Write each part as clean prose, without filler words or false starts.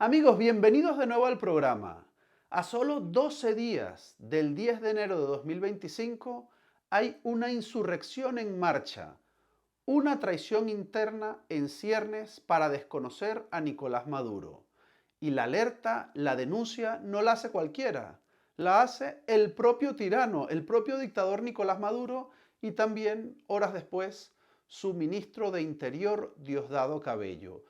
Amigos, bienvenidos de nuevo al programa. A solo 12 días del 10 de enero de 2025 hay una insurrección en marcha, una traición interna en ciernes para desconocer a Nicolás Maduro. Y la alerta, la denuncia, no la hace cualquiera, la hace el propio tirano, el propio dictador Nicolás Maduro y también, horas después, su ministro de Interior, Diosdado Cabello.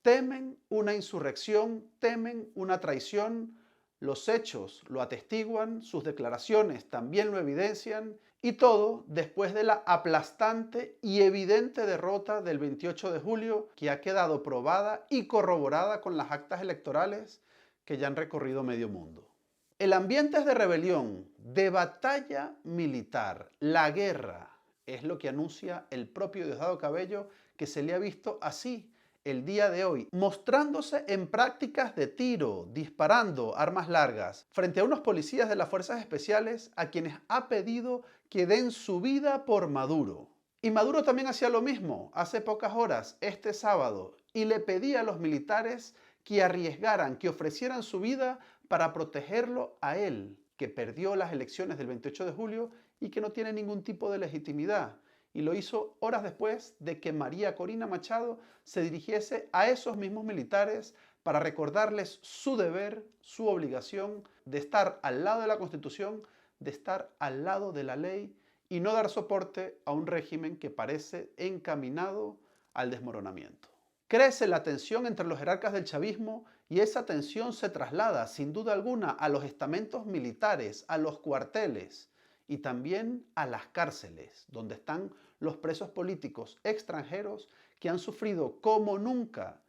Temen una insurrección, temen una traición. Los hechos lo atestiguan, sus declaraciones también lo evidencian, y todo después de la aplastante y evidente derrota del 28 de julio, que ha quedado probada y corroborada con las actas electorales que ya han recorrido medio mundo. El ambiente es de rebelión, de batalla militar. La guerra es lo que anuncia el propio Diosdado Cabello, que se le ha visto así el día de hoy, mostrándose en prácticas de tiro, disparando armas largas, frente a unos policías de las fuerzas especiales a quienes ha pedido que den su vida por Maduro. Y Maduro también hacía lo mismo hace pocas horas, este sábado, y le pedía a los militares que arriesgaran, que ofrecieran su vida para protegerlo a él, que perdió las elecciones del 28 de julio y que no tiene ningún tipo de legitimidad. Y lo hizo horas después de que María Corina Machado se dirigiese a esos mismos militares para recordarles su deber, su obligación de estar al lado de la Constitución, de estar al lado de la ley y no dar soporte a un régimen que parece encaminado al desmoronamiento. Crece la tensión entre los jerarcas del chavismo y esa tensión se traslada sin duda alguna a los estamentos militares, a los cuarteles y también a las cárceles, donde están los presos políticos extranjeros que han sufrido como nunca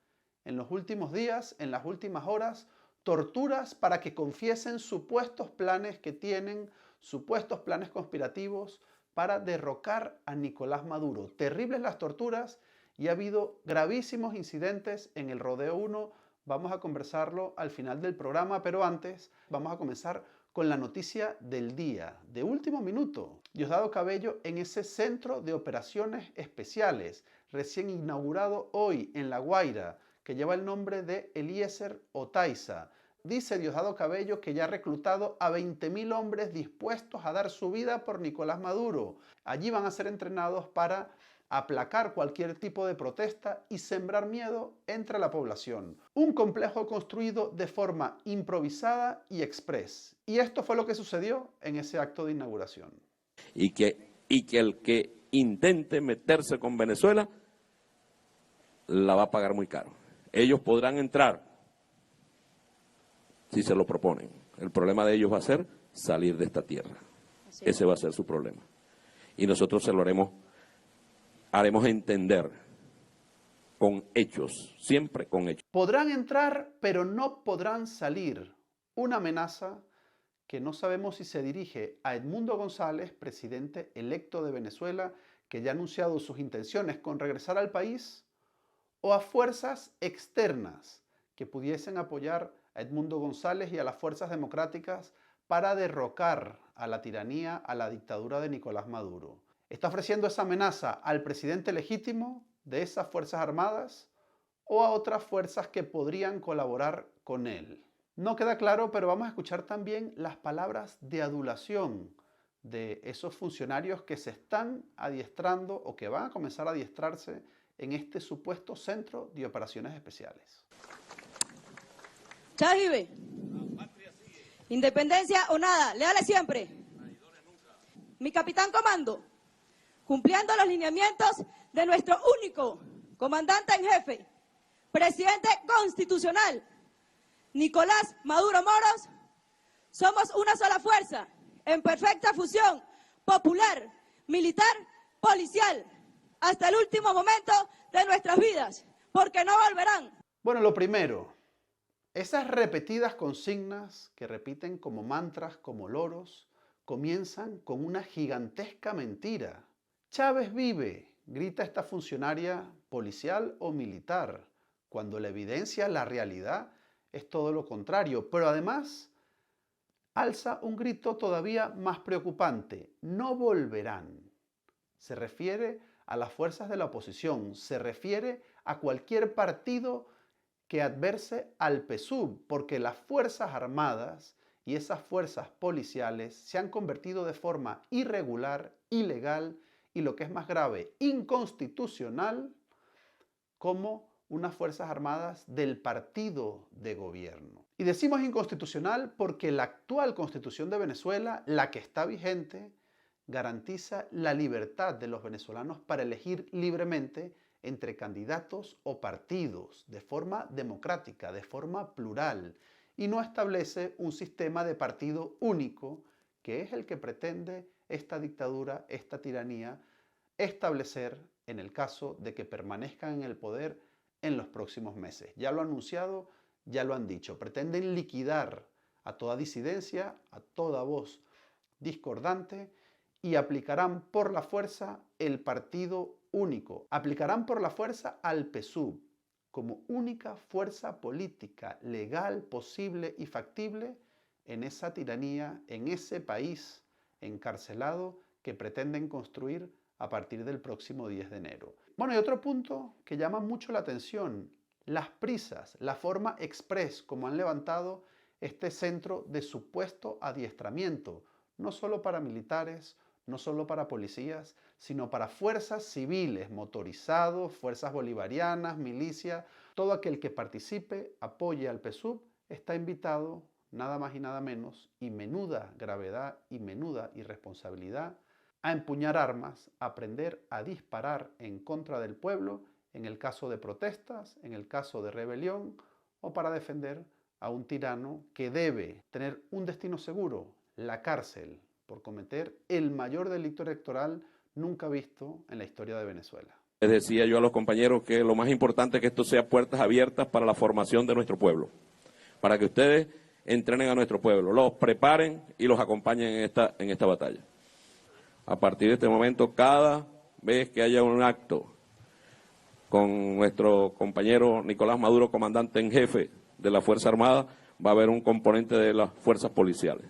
en los últimos días, en las últimas horas, torturas para que confiesen supuestos planes que tienen, supuestos planes conspirativos para derrocar a Nicolás Maduro. Terribles las torturas y ha habido gravísimos incidentes en el Rodeo 1. Vamos a conversarlo al final del programa, pero antes vamos a comenzar con la noticia del día, de último minuto. Diosdado Cabello en ese centro de operaciones especiales, recién inaugurado hoy en La Guaira, que lleva el nombre de Eliezer Otaiza. Dice Diosdado Cabello que ya ha reclutado a 20.000 hombres dispuestos a dar su vida por Nicolás Maduro. Allí van a ser entrenados para aplacar cualquier tipo de protesta y sembrar miedo entre la población. Un complejo construido de forma improvisada y express. Y esto fue lo que sucedió en ese acto de inauguración. Y que el que intente meterse con Venezuela la va a pagar muy caro. Ellos podrán entrar si se lo proponen. El problema de ellos va a ser salir de esta tierra. Ese va a ser su problema. Y nosotros se lo haremos entender con hechos, siempre con hechos. Podrán entrar, pero no podrán salir. Una amenaza que no sabemos si se dirige a Edmundo González, presidente electo de Venezuela, que ya ha anunciado sus intenciones con regresar al país, o a fuerzas externas que pudiesen apoyar a Edmundo González y a las fuerzas democráticas para derrocar a la tiranía, a la dictadura de Nicolás Maduro. ¿Está ofreciendo esa amenaza al presidente legítimo de esas fuerzas armadas o a otras fuerzas que podrían colaborar con él? No queda claro, pero vamos a escuchar también las palabras de adulación de esos funcionarios que se están adiestrando o que van a comenzar a adiestrarse en este supuesto centro de operaciones especiales. Chajibe, independencia o nada, leales siempre. Mi capitán comando, cumpliendo los lineamientos de nuestro único comandante en jefe, presidente constitucional, Nicolás Maduro Moros, somos una sola fuerza, en perfecta fusión, popular, militar, policial, hasta el último momento de nuestras vidas, porque no volverán. Bueno, lo primero, esas repetidas consignas que repiten como mantras, como loros, comienzan con una gigantesca mentira. Chávez vive, grita esta funcionaria policial o militar, cuando la evidencia, la realidad, es todo lo contrario. Pero además, alza un grito todavía más preocupante. No volverán. Se refiere a las fuerzas de la oposición, se refiere a cualquier partido que adverse al PSUV, porque las Fuerzas Armadas y esas fuerzas policiales se han convertido de forma irregular, ilegal y, lo que es más grave, inconstitucional, como unas Fuerzas Armadas del partido de gobierno. Y decimos inconstitucional porque la actual Constitución de Venezuela, la que está vigente, garantiza la libertad de los venezolanos para elegir libremente entre candidatos o partidos, de forma democrática, de forma plural, y no establece un sistema de partido único, que es el que pretende esta dictadura, esta tiranía, establecer en el caso de que permanezcan en el poder en los próximos meses. Ya lo han anunciado, ya lo han dicho. Pretenden liquidar a toda disidencia, a toda voz discordante, y aplicarán por la fuerza el partido único. Aplicarán por la fuerza al PSUV como única fuerza política legal, posible y factible en esa tiranía, en ese país encarcelado que pretenden construir a partir del próximo 10 de enero. Bueno, y otro punto que llama mucho la atención, las prisas, la forma express como han levantado este centro de supuesto adiestramiento, no solo para militares, no solo para policías, sino para fuerzas civiles, motorizados, fuerzas bolivarianas, milicia. Todo aquel que participe, apoye al PSUV, está invitado, nada más y nada menos, y menuda gravedad y menuda irresponsabilidad, a empuñar armas, a aprender a disparar en contra del pueblo, en el caso de protestas, en el caso de rebelión, o para defender a un tirano que debe tener un destino seguro, la cárcel, por cometer el mayor delito electoral nunca visto en la historia de Venezuela. Les decía yo a los compañeros que lo más importante es que esto sea puertas abiertas para la formación de nuestro pueblo, para que ustedes entrenen a nuestro pueblo, los preparen y los acompañen en esta batalla. A partir de este momento, cada vez que haya un acto con nuestro compañero Nicolás Maduro, comandante en jefe de la Fuerza Armada, va a haber un componente de las fuerzas policiales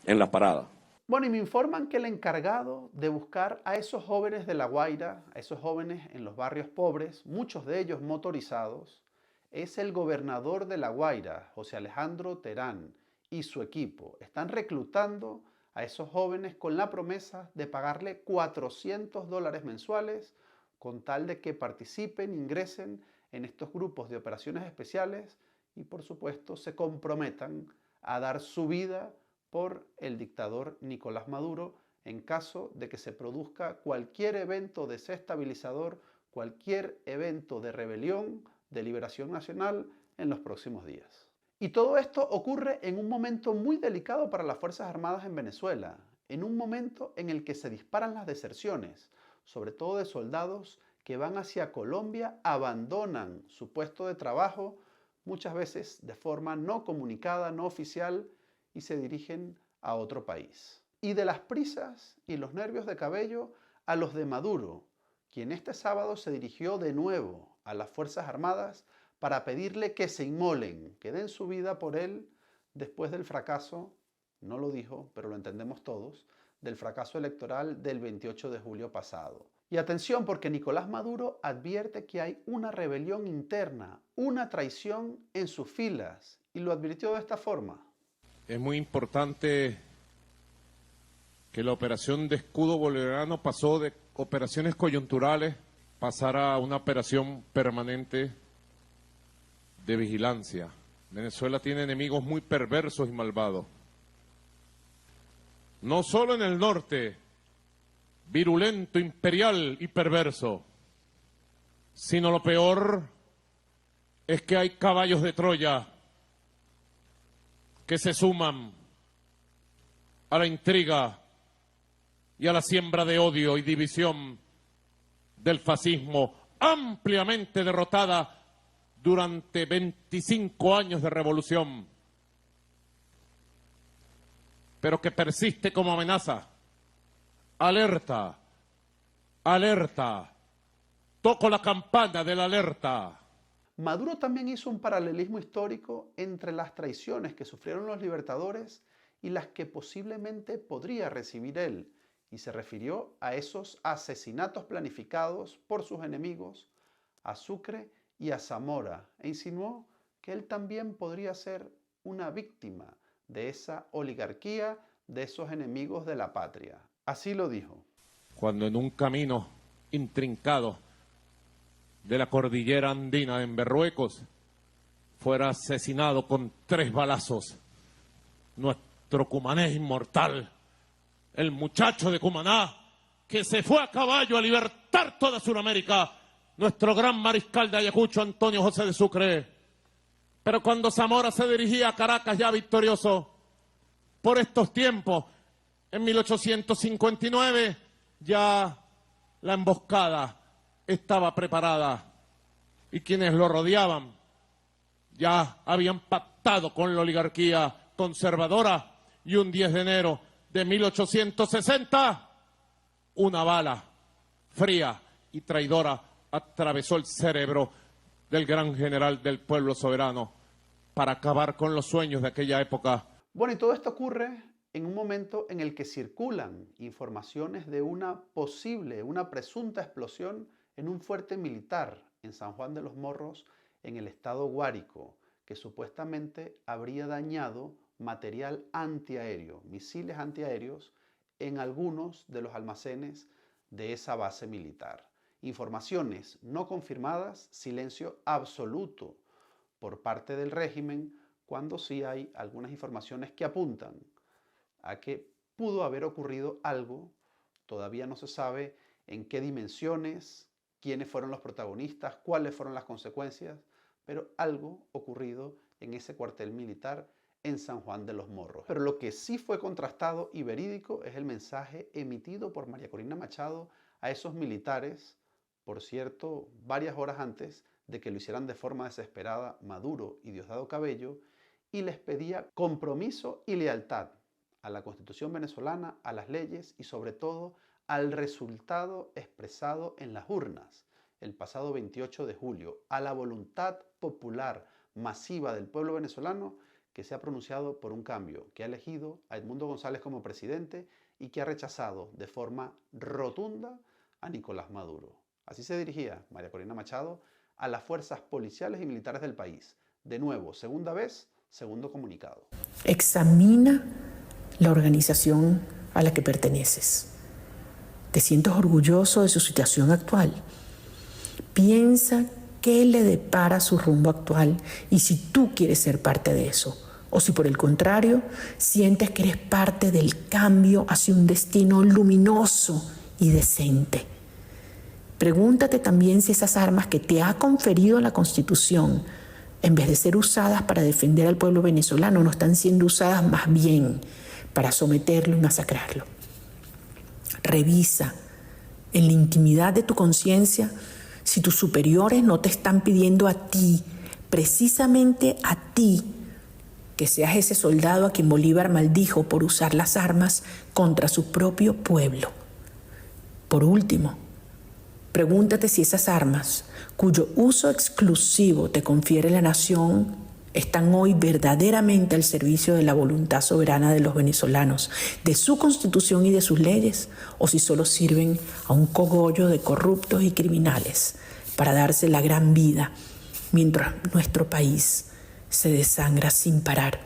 en las paradas. Bueno, y me informan que el encargado de buscar a esos jóvenes de La Guaira, a esos jóvenes en los barrios pobres, muchos de ellos motorizados, es el gobernador de La Guaira, José Alejandro Terán, y su equipo. Están reclutando a esos jóvenes con la promesa de pagarle $400 mensuales con tal de que participen, ingresen en estos grupos de operaciones especiales y, por supuesto, se comprometan a dar su vida por el dictador Nicolás Maduro en caso de que se produzca cualquier evento desestabilizador, cualquier evento de rebelión, de liberación nacional en los próximos días. Y todo esto ocurre en un momento muy delicado para las Fuerzas Armadas en Venezuela, en un momento en el que se disparan las deserciones, sobre todo de soldados que van hacia Colombia, abandonan su puesto de trabajo, muchas veces de forma no comunicada, no oficial, y se dirigen a otro país. Y de las prisas y los nervios de cabello a los de Maduro, quien este sábado se dirigió de nuevo a las Fuerzas Armadas para pedirle que se inmolen, que den su vida por él después del fracaso, no lo dijo, pero lo entendemos todos, del fracaso electoral del 28 de julio pasado. Y atención, porque Nicolás Maduro advierte que hay una rebelión interna, una traición en sus filas, y lo advirtió de esta forma. Es muy importante que la operación de escudo bolivariano pasó de operaciones coyunturales, pasara a una operación permanente de vigilancia. Venezuela tiene enemigos muy perversos y malvados. No solo en el norte, virulento, imperial y perverso, sino lo peor es que hay caballos de Troya que se suman a la intriga y a la siembra de odio y división del fascismo, ampliamente derrotada durante 25 años de revolución, pero que persiste como amenaza. Alerta, alerta, toco la campana de la alerta. Maduro también hizo un paralelismo histórico entre las traiciones que sufrieron los libertadores y las que posiblemente podría recibir él, y se refirió a esos asesinatos planificados por sus enemigos a Sucre y a Zamora e insinuó que él también podría ser una víctima de esa oligarquía, de esos enemigos de la patria. Así lo dijo. Cuando en un camino intrincado de la cordillera andina en Berruecos fuera asesinado con 3 balazos nuestro cumanés inmortal, el muchacho de Cumaná, que se fue a caballo a libertar toda Sudamérica, nuestro gran mariscal de Ayacucho, Antonio José de Sucre. Pero cuando Zamora se dirigía a Caracas ya victorioso, por estos tiempos, en 1859, ya la emboscada estaba preparada y quienes lo rodeaban ya habían pactado con la oligarquía conservadora, y un 10 de enero de 1860, una bala fría y traidora atravesó el cerebro del gran general del pueblo soberano para acabar con los sueños de aquella época. Bueno, y todo esto ocurre en un momento en el que circulan informaciones de una posible, una presunta explosión en un fuerte militar en San Juan de los Morros, en el estado Guárico, que supuestamente habría dañado material antiaéreo, misiles antiaéreos, en algunos de los almacenes de esa base militar. Informaciones no confirmadas, silencio absoluto por parte del régimen, cuando sí hay algunas informaciones que apuntan a que pudo haber ocurrido algo. Todavía no se sabe en qué dimensiones, quiénes fueron los protagonistas, cuáles fueron las consecuencias, pero algo ocurrido en ese cuartel militar en San Juan de los Morros. Pero lo que sí fue contrastado y verídico es el mensaje emitido por María Corina Machado a esos militares, por cierto, varias horas antes de que lo hicieran de forma desesperada Maduro y Diosdado Cabello, y les pedía compromiso y lealtad a la Constitución venezolana, a las leyes y sobre todo al resultado expresado en las urnas el pasado 28 de julio, a la voluntad popular masiva del pueblo venezolano que se ha pronunciado por un cambio, que ha elegido a Edmundo González como presidente y que ha rechazado de forma rotunda a Nicolás Maduro. Así se dirigía María Corina Machado a las fuerzas policiales y militares del país. De nuevo, segunda vez, segundo comunicado. Examina la organización a la que perteneces. ¿Te sientes orgulloso de su situación actual? Piensa qué le depara su rumbo actual y si tú quieres ser parte de eso. O si por el contrario, sientes que eres parte del cambio hacia un destino luminoso y decente. Pregúntate también si esas armas que te ha conferido la Constitución, en vez de ser usadas para defender al pueblo venezolano, no están siendo usadas más bien para someterlo y masacrarlo. Revisa en la intimidad de tu conciencia si tus superiores no te están pidiendo a ti, precisamente a ti, que seas ese soldado a quien Bolívar maldijo por usar las armas contra su propio pueblo. Por último, pregúntate si esas armas, cuyo uso exclusivo te confiere la nación, están hoy verdaderamente al servicio de la voluntad soberana de los venezolanos, de su constitución y de sus leyes, o si solo sirven a un cogollo de corruptos y criminales para darse la gran vida mientras nuestro país se desangra sin parar.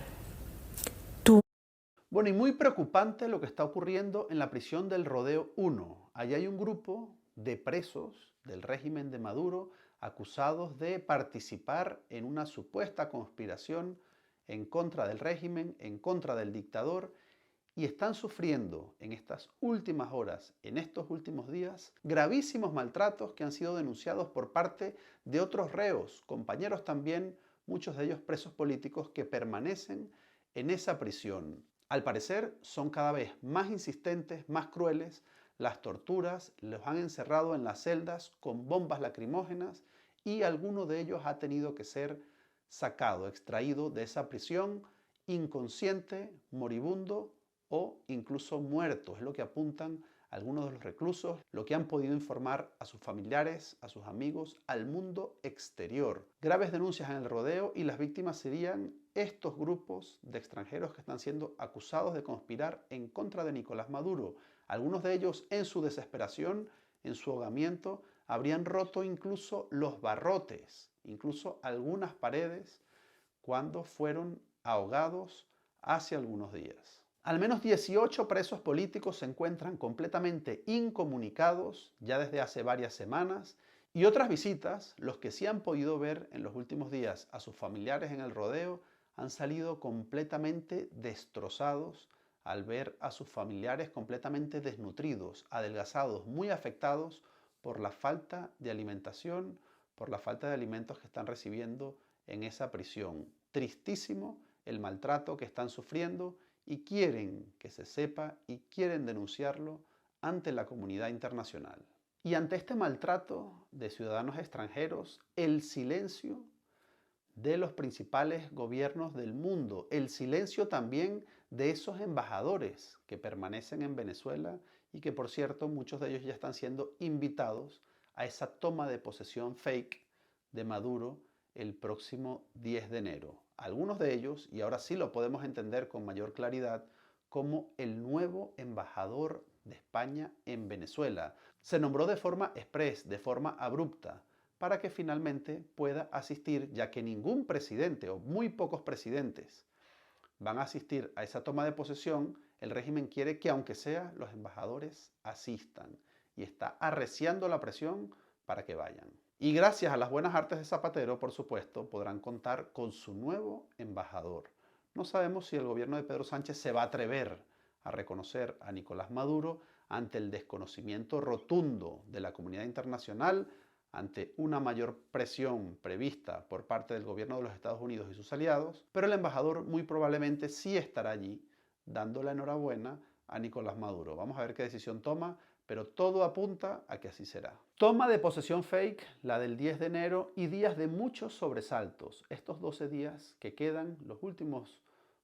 Bueno, y muy preocupante lo que está ocurriendo en la prisión del Rodeo 1. Allí hay un grupo de presos del régimen de Maduro acusados de participar en una supuesta conspiración en contra del régimen, en contra del dictador, y están sufriendo en estas últimas horas, en estos últimos días, gravísimos maltratos que han sido denunciados por parte de otros reos, compañeros también, muchos de ellos presos políticos que permanecen en esa prisión. Al parecer son cada vez más insistentes, más crueles. Las torturas los han encerrado en las celdas con bombas lacrimógenas y alguno de ellos ha tenido que ser sacado, extraído de esa prisión inconsciente, moribundo o incluso muerto. Es lo que apuntan algunos de los reclusos, lo que han podido informar a sus familiares, a sus amigos, al mundo exterior. Graves denuncias en el Rodeo y las víctimas serían estos grupos de extranjeros que están siendo acusados de conspirar en contra de Nicolás Maduro. Algunos de ellos en su desesperación, en su ahogamiento, habrían roto incluso los barrotes, incluso algunas paredes, cuando fueron ahogados hace algunos días. Al menos 18 presos políticos se encuentran completamente incomunicados ya desde hace varias semanas, y otras visitas, los que sí han podido ver en los últimos días a sus familiares en el rodeo, han salido completamente destrozados al ver a sus familiares completamente desnutridos, adelgazados, muy afectados por la falta de alimentación, por la falta de alimentos que están recibiendo en esa prisión. Tristísimo el maltrato que están sufriendo y quieren que se sepa y quieren denunciarlo ante la comunidad internacional. Y ante este maltrato de ciudadanos extranjeros, el silencio de los principales gobiernos del mundo, el silencio también de esos embajadores que permanecen en Venezuela y que, por cierto, muchos de ellos ya están siendo invitados a esa toma de posesión fake de Maduro el próximo 10 de enero. Algunos de ellos, y ahora sí lo podemos entender con mayor claridad, como el nuevo embajador de España en Venezuela. Se nombró de forma express, de forma abrupta, para que finalmente pueda asistir, ya que ningún presidente o muy pocos presidentes van a asistir a esa toma de posesión. El régimen quiere que, aunque sea, los embajadores asistan y está arreciando la presión para que vayan. Y gracias a las buenas artes de Zapatero, por supuesto, podrán contar con su nuevo embajador. No sabemos si el gobierno de Pedro Sánchez se va a atrever a reconocer a Nicolás Maduro ante el desconocimiento rotundo de la comunidad internacional, ante una mayor presión prevista por parte del gobierno de los Estados Unidos y sus aliados, pero el embajador muy probablemente sí estará allí dando la enhorabuena a Nicolás Maduro. Vamos a ver qué decisión toma, pero todo apunta a que así será. Toma de posesión fake, la del 10 de enero, y días de muchos sobresaltos. Estos 12 días que quedan, los últimos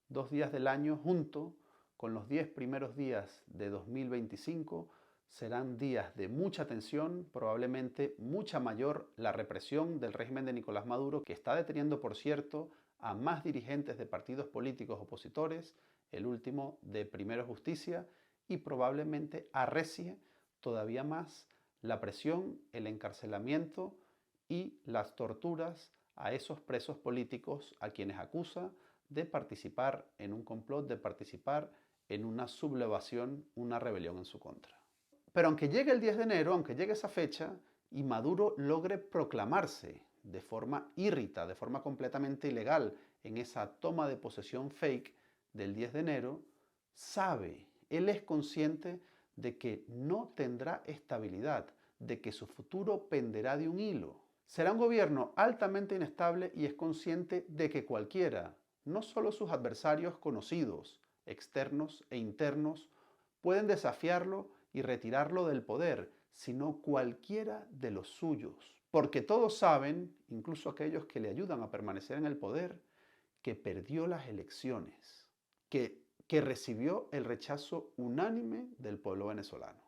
2 días del año, junto con los 10 primeros días de 2025, serán días de mucha tensión, probablemente mucha mayor la represión del régimen de Nicolás Maduro, que está deteniendo, por cierto, a más dirigentes de partidos políticos opositores, el último de Primero Justicia, y probablemente arrecie todavía más la presión, el encarcelamiento y las torturas a esos presos políticos a quienes acusa de participar en un complot, de participar en una sublevación, una rebelión en su contra. Pero aunque llegue el 10 de enero, aunque llegue esa fecha y Maduro logre proclamarse de forma írrita, de forma completamente ilegal en esa toma de posesión fake del 10 de enero, sabe, él es consciente de que no tendrá estabilidad, de que su futuro penderá de un hilo. Será un gobierno altamente inestable y es consciente de que cualquiera, no solo sus adversarios conocidos, externos e internos, pueden desafiarlo y retirarlo del poder, sino cualquiera de los suyos. Porque todos saben, incluso aquellos que le ayudan a permanecer en el poder, que perdió las elecciones, que recibió el rechazo unánime del pueblo venezolano.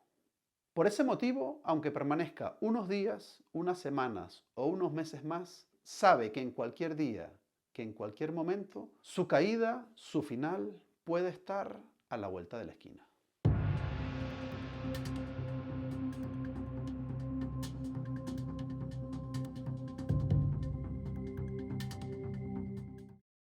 Por ese motivo, aunque permanezca unos días, unas semanas o unos meses más, sabe que en cualquier día, que en cualquier momento, su caída, su final, puede estar a la vuelta de la esquina.